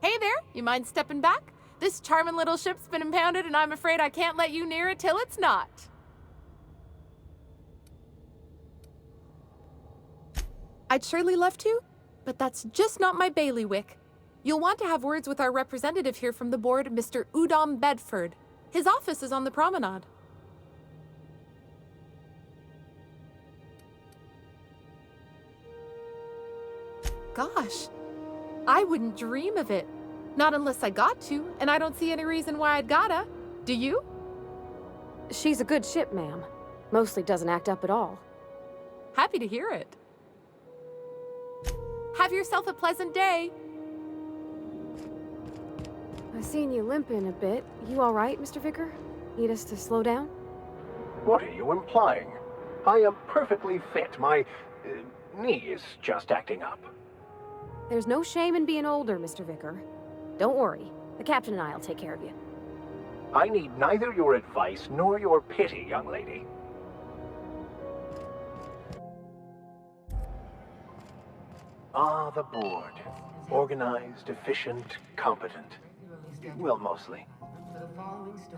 Hey there, you mind stepping back? This charming little ship's been impounded and I'm afraid I can't let you near it till it's not. I'd surely love to, but that's just not my bailiwick. You'll want to have words with our representative here from the board, Mr. Udom Bedford. His office is on the promenade. Gosh, I wouldn't dream of it. Not unless I got to, and I don't see any reason why I'd gotta. Do you? She's a good ship, ma'am. Mostly doesn't act up at all. Happy to hear it. Have yourself a pleasant day. I seen you limping a bit. You all right, Mr. Vicar? Need us to slow down? What are you implying? I am perfectly fit. My knee is just acting up. There's no shame in being older, Mr. Vicar. Don't worry. The captain and I'll take care of you. I need neither your advice nor your pity, young lady. Ah, the board. Organized, efficient, competent. Well, mostly.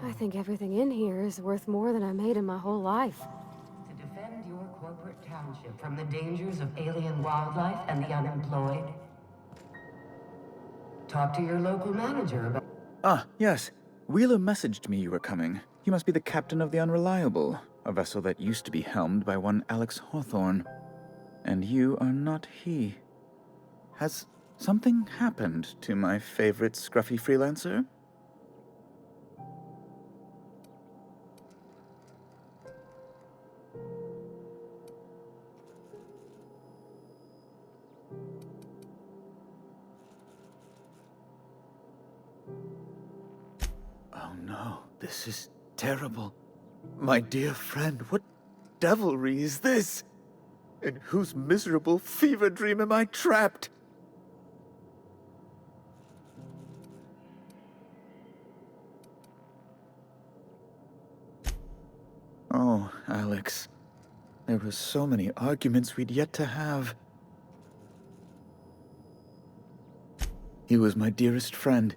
I think everything in here is worth more than I made in my whole life. To defend your corporate township from the dangers of alien wildlife and the unemployed. Talk to your local manager about... Ah, yes. Wheeler messaged me you were coming. You must be the captain of the Unreliable, a vessel that used to be helmed by one Alex Hawthorne. And you are not he. Has something happened to my favorite scruffy freelancer? Oh no, this is terrible. My dear friend, what devilry is this? In whose miserable fever dream am I trapped? Oh, Alex. There were so many arguments we'd yet to have. He was my dearest friend.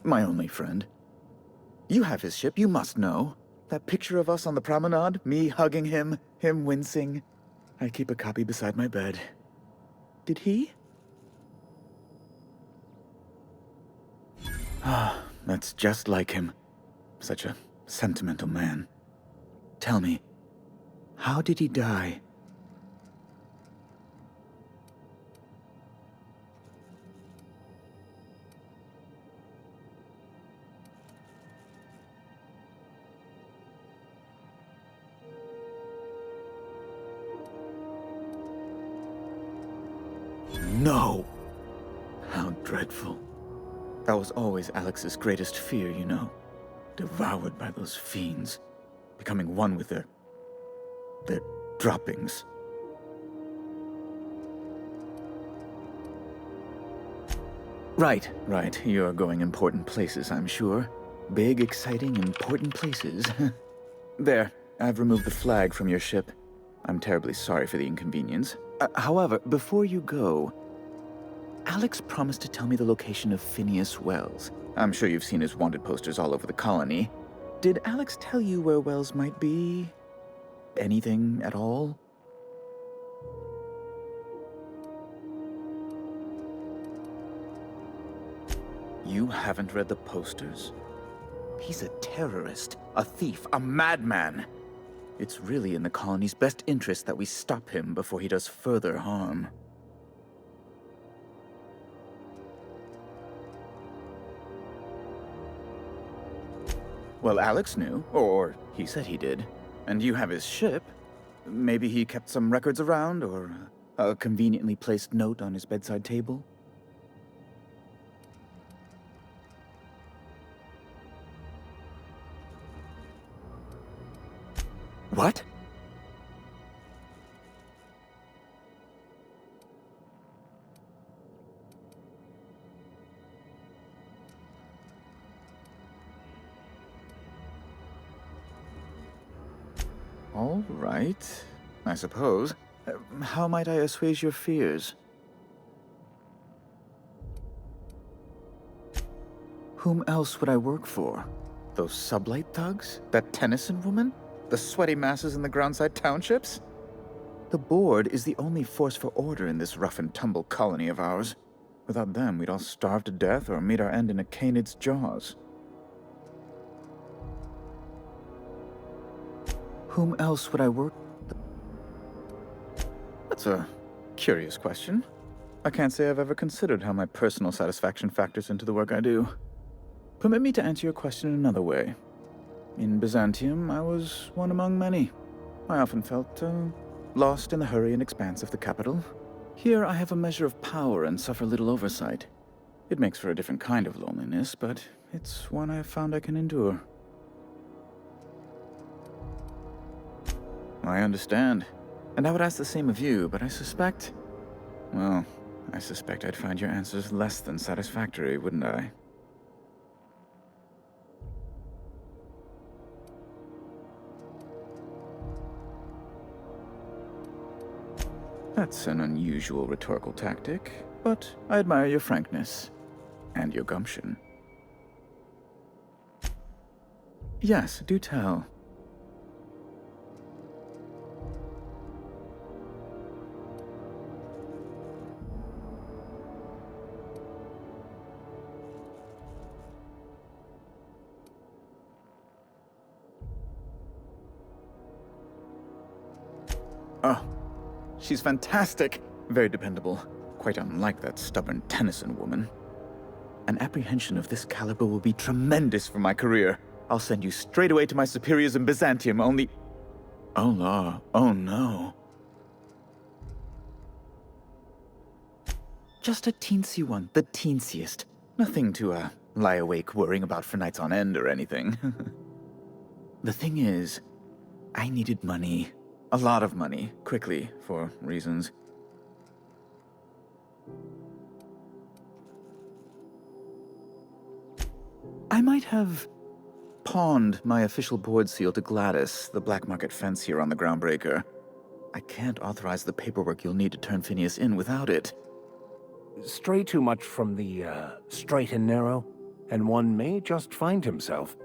My only friend. You have his ship, you must know. That picture of us on the promenade, me hugging him, him wincing. I keep a copy beside my bed. Did he? Ah, that's just like him. Such a sentimental man. Tell me, how did he die? No! How dreadful. That was always Alex's greatest fear, you know. Devoured by those fiends. Becoming one with their droppings. Right. You're going important places, I'm sure. Big, exciting, important places. There, I've removed the flag from your ship. I'm terribly sorry for the inconvenience. However, before you go, Alex promised to tell me the location of Phineas Wells. I'm sure you've seen his wanted posters all over the colony. Did Alex tell you where Wells might be? Anything at all? You haven't read the posters? He's a terrorist, a thief, a madman. It's really in the colony's best interest that we stop him before he does further harm. Well, Alex knew, or he said he did. And you have his ship. Maybe he kept some records around, or a conveniently placed note on his bedside table? What? All right, I suppose. How might I assuage your fears? Whom else would I work for? Those sublight thugs? That Tennyson woman? The sweaty masses in the groundside townships? The board is the only force for order in this rough-and-tumble colony of ours. Without them, we'd all starve to death or meet our end in a canid's jaws. Whom else would I work? That's a curious question. I can't say I've ever considered how my personal satisfaction factors into the work I do. Permit me to answer your question in another way. In Byzantium, I was one among many. I often felt, lost in the hurry and expanse of the capital. Here I have a measure of power and suffer little oversight. It makes for a different kind of loneliness, but it's one I've found I can endure. I understand. And I would ask the same of you, but I suspect... Well, I suspect I'd find your answers less than satisfactory, wouldn't I? That's an unusual rhetorical tactic, but I admire your frankness. And your gumption. Yes, do tell. Oh, she's fantastic. Very dependable. Quite unlike that stubborn Tennyson woman. An apprehension of this caliber will be tremendous for my career. I'll send you straight away to my superiors in Byzantium, only... Oh, law. Oh, no. Just a teensy one. The teensiest. Nothing to, lie awake worrying about for nights on end or anything. The thing is, I needed money. A lot of money, quickly, for reasons. I might have pawned my official board seal to Gladys, the black market fence here on the Groundbreaker. I can't authorize the paperwork you'll need to turn Phineas in without it. Stray too much from the, straight and narrow, and one may just find himself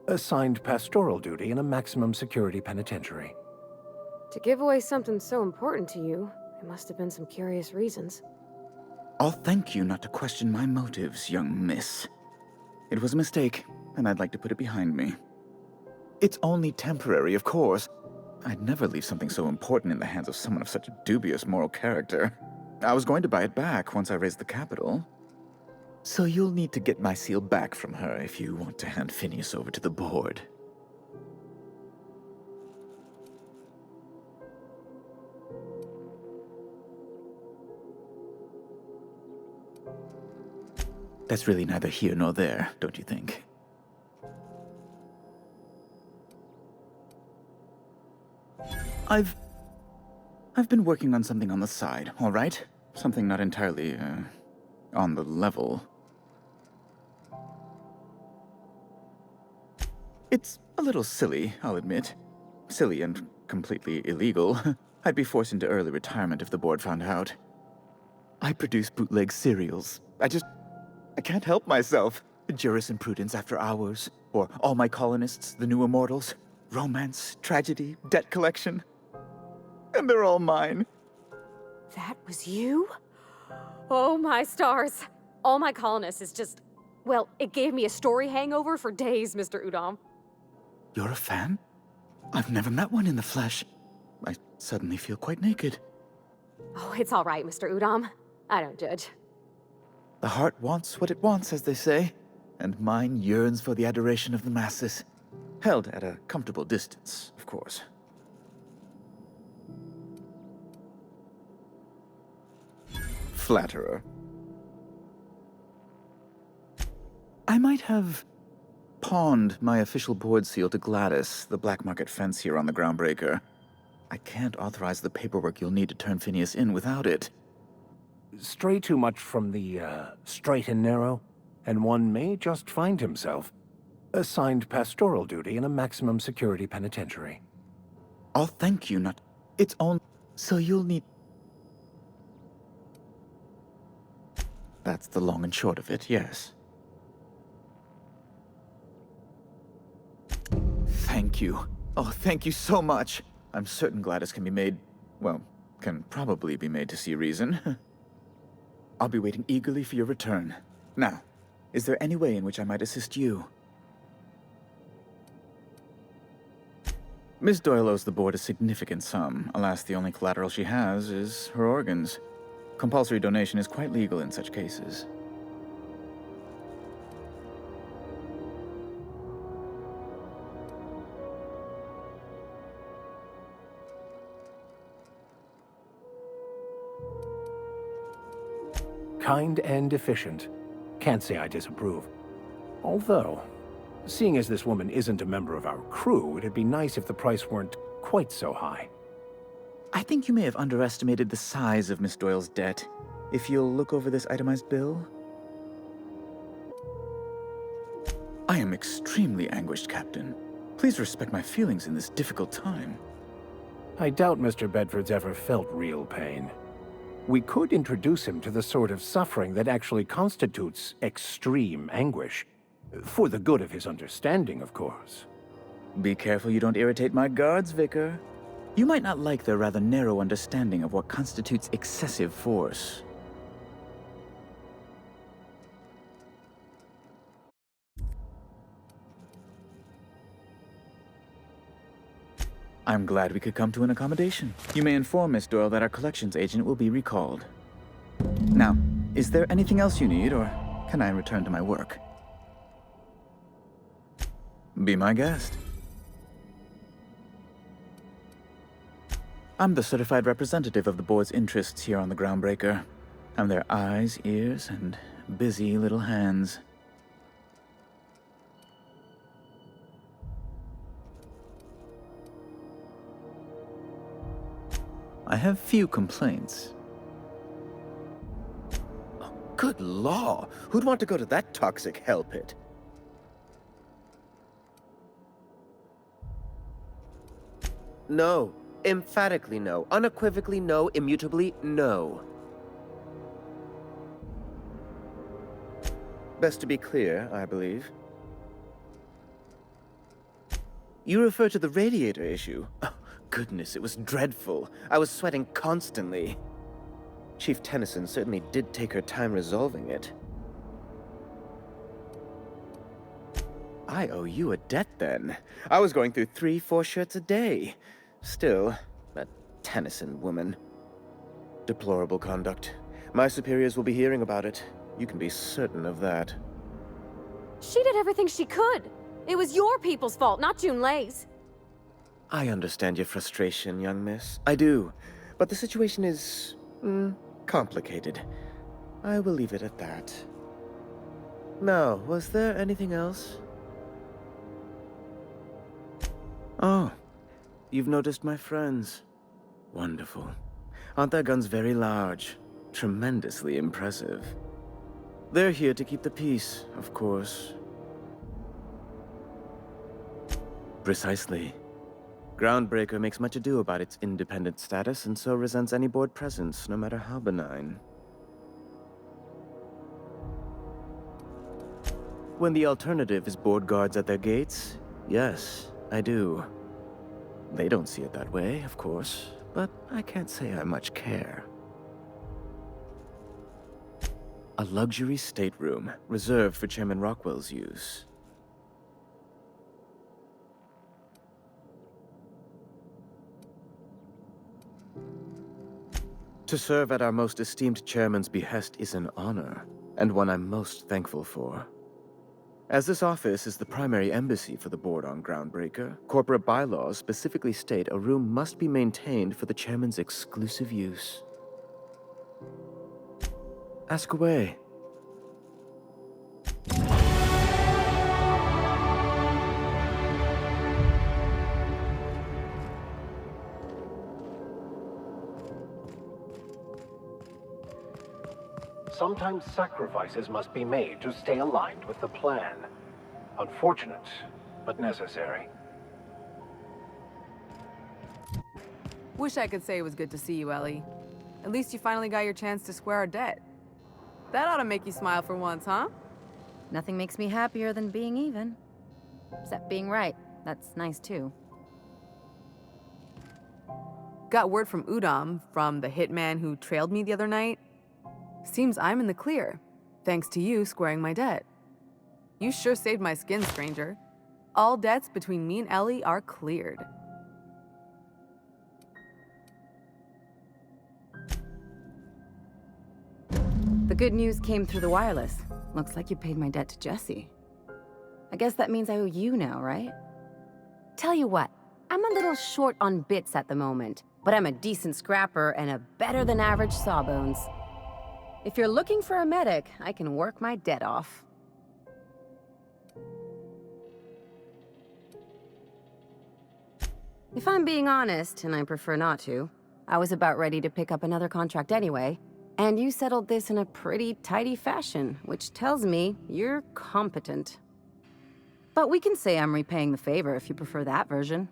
assigned pastoral duty in a maximum security penitentiary. To give away something so important to you, there must have been some curious reasons. I'll thank you not to question my motives, young miss. It was a mistake, and I'd like to put it behind me. It's only temporary, of course. I'd never leave something so important in the hands of someone of such a dubious moral character. I was going to buy it back once I raised the capital. So you'll need to get my seal back from her if you want to hand Phineas over to the board. That's really neither here nor there, don't you think? I've been working on something on the side, all right? Something not entirely, on the level. It's a little silly, I'll admit. Silly and completely illegal. I'd be forced into early retirement if the board found out. I produce bootleg serials. I can't help myself. Jurisprudence After Hours, or All My Colonists, The New Immortals, romance, tragedy, debt collection. And they're all mine. That was you? Oh my stars. All My Colonists is just... Well, it gave me a story hangover for days, Mr. Udom. You're a fan? I've never met one in the flesh. I suddenly feel quite naked. Oh, it's all right, Mr. Udom. I don't judge. The heart wants what it wants, as they say, and mine yearns for the adoration of the masses. Held at a comfortable distance, of course. Flatterer. I might have pawned my official board seal to Gladys, the black market fence here on the Groundbreaker. I can't authorize the paperwork you'll need to turn Phineas in without it. Stray too much from the, straight and narrow, and one may just find himself assigned pastoral duty in a maximum security penitentiary. I'll thank you not... It's only... So you'll need... That's the long and short of it, yes. Thank you. Oh, thank you so much. I'm certain Gladys can be made, well, can probably be made to see reason. I'll be waiting eagerly for your return. Now, is there any way in which I might assist you? Miss Doyle owes the board a significant sum. Alas, the only collateral she has is her organs. Compulsory donation is quite legal in such cases. Kind and efficient. Can't say I disapprove. Although, seeing as this woman isn't a member of our crew, it'd be nice if the price weren't quite so high. I think you may have underestimated the size of Miss Doyle's debt. If you'll look over this itemized bill. I am extremely anguished, Captain. Please respect my feelings in this difficult time. I doubt Mr. Bedford's ever felt real pain. We could introduce him to the sort of suffering that actually constitutes extreme anguish. For the good of his understanding, of course. Be careful you don't irritate my guards, Vicar. You might not like their rather narrow understanding of what constitutes excessive force. I'm glad we could come to an accommodation. You may inform Miss Doyle that our collections agent will be recalled. Now, is there anything else you need, or can I return to my work? Be my guest. I'm the certified representative of the board's interests here on the Groundbreaker. I'm their eyes, ears, and busy little hands. I have few complaints. Oh, good law! Who'd want to go to that toxic hell pit? No. Emphatically no. Unequivocally no. Immutably no. Best to be clear, I believe. You refer to the radiator issue? Oh, goodness, it was dreadful. I was sweating constantly. Chief Tennyson certainly did take her time resolving it. I owe you a debt, then. I was going through 3-4 shirts a day. Still, that Tennyson woman. Deplorable conduct. My superiors will be hearing about it. You can be certain of that. She did everything she could. It was your people's fault, not June Lay's. I understand your frustration, young miss. I do. But the situation is... complicated. I will leave it at that. Now, was there anything else? Oh, you've noticed my friends. Wonderful. Aren't their guns very large? Tremendously impressive. They're here to keep the peace, of course. Precisely. Groundbreaker makes much ado about its independent status, and so resents any board presence, no matter how benign. When the alternative is board guards at their gates, yes, I do. They don't see it that way, of course, but I can't say I much care. A luxury stateroom, reserved for Chairman Rockwell's use. To serve at our most esteemed chairman's behest is an honor, and one I'm most thankful for. As this office is the primary embassy for the board on Groundbreaker, corporate bylaws specifically state a room must be maintained for the chairman's exclusive use. Ask away. Sometimes sacrifices must be made to stay aligned with the plan. Unfortunate, but necessary. Wish I could say it was good to see you, Ellie. At least you finally got your chance to square our debt. That ought to make you smile for once, huh? Nothing makes me happier than being even. Except being right. That's nice too. Got word from Udom, from the hitman who trailed me the other night. Seems I'm in the clear, thanks to you squaring my debt. You sure saved my skin, stranger. All debts between me and Ellie are cleared. The good news came through the wireless. Looks like you paid my debt to Jesse. I guess that means I owe you now, right? Tell you what, I'm a little short on bits at the moment, but I'm a decent scrapper and a better-than-average sawbones. If you're looking for a medic, I can work my debt off. If I'm being honest, and I prefer not to, I was about ready to pick up another contract anyway, and you settled this in a pretty tidy fashion, which tells me you're competent. But we can say I'm repaying the favor if you prefer that version.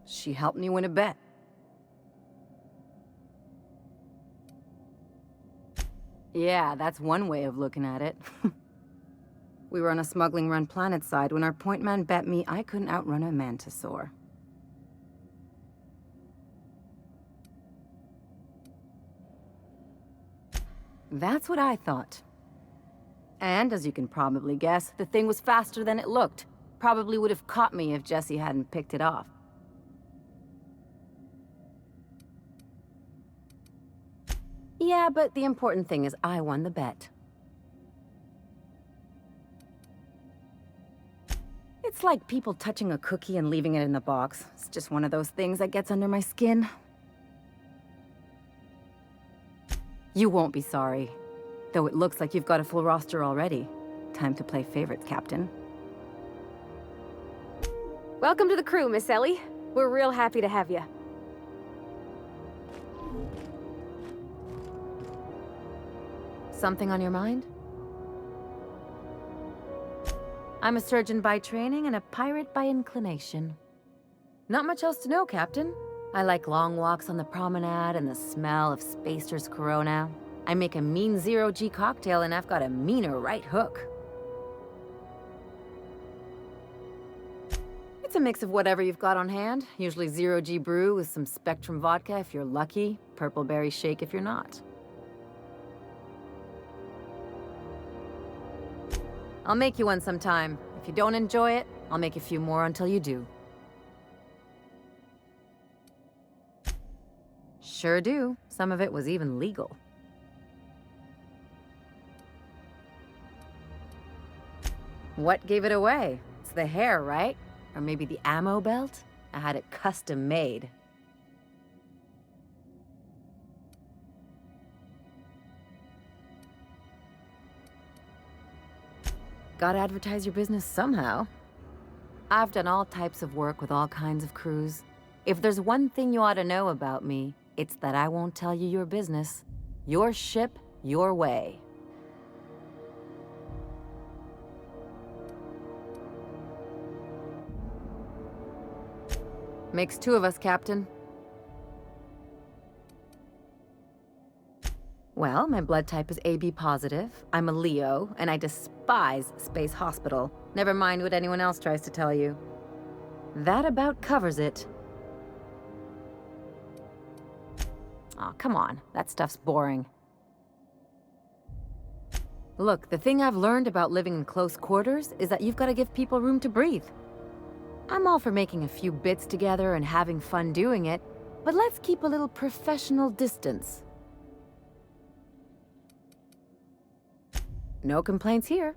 She helped me win a bet. Yeah, that's one way of looking at it. We were on a smuggling run planetside when our point man bet me I couldn't outrun a mantisaur. That's what I thought. And, as you can probably guess, the thing was faster than it looked. Probably would have caught me if Jesse hadn't picked it off. Yeah, but the important thing is I won the bet. It's like people touching a cookie and leaving it in the box. It's just one of those things that gets under my skin. You won't be sorry. Though it looks like you've got a full roster already. Time to play favorites, Captain. Welcome to the crew, Miss Ellie. We're real happy to have you. Something on your mind? I'm a surgeon by training and a pirate by inclination. Not much else to know, Captain. I like long walks on the promenade and the smell of Spacer's Corona. I make a mean zero-G cocktail and I've got a meaner right hook. It's a mix of whatever you've got on hand. Usually zero-G brew with some Spectrum vodka if you're lucky, purple berry shake if you're not. I'll make you one sometime. If you don't enjoy it, I'll make a few more until you do. Sure do. Some of it was even legal. What gave it away? It's the hair, right? Or maybe the ammo belt? I had it custom made. Gotta advertise your business somehow. I've done all types of work with all kinds of crews. If there's one thing you ought to know about me, it's that I won't tell you your business. Your ship, your way. Makes two of us, Captain. Well, my blood type is AB positive. I'm a Leo, and I despise Space Hospital. Never mind what anyone else tries to tell you. That about covers it. Aw, come on. That stuff's boring. Look, the thing I've learned about living in close quarters is that you've got to give people room to breathe. I'm all for making a few bits together and having fun doing it, but let's keep a little professional distance. No complaints here.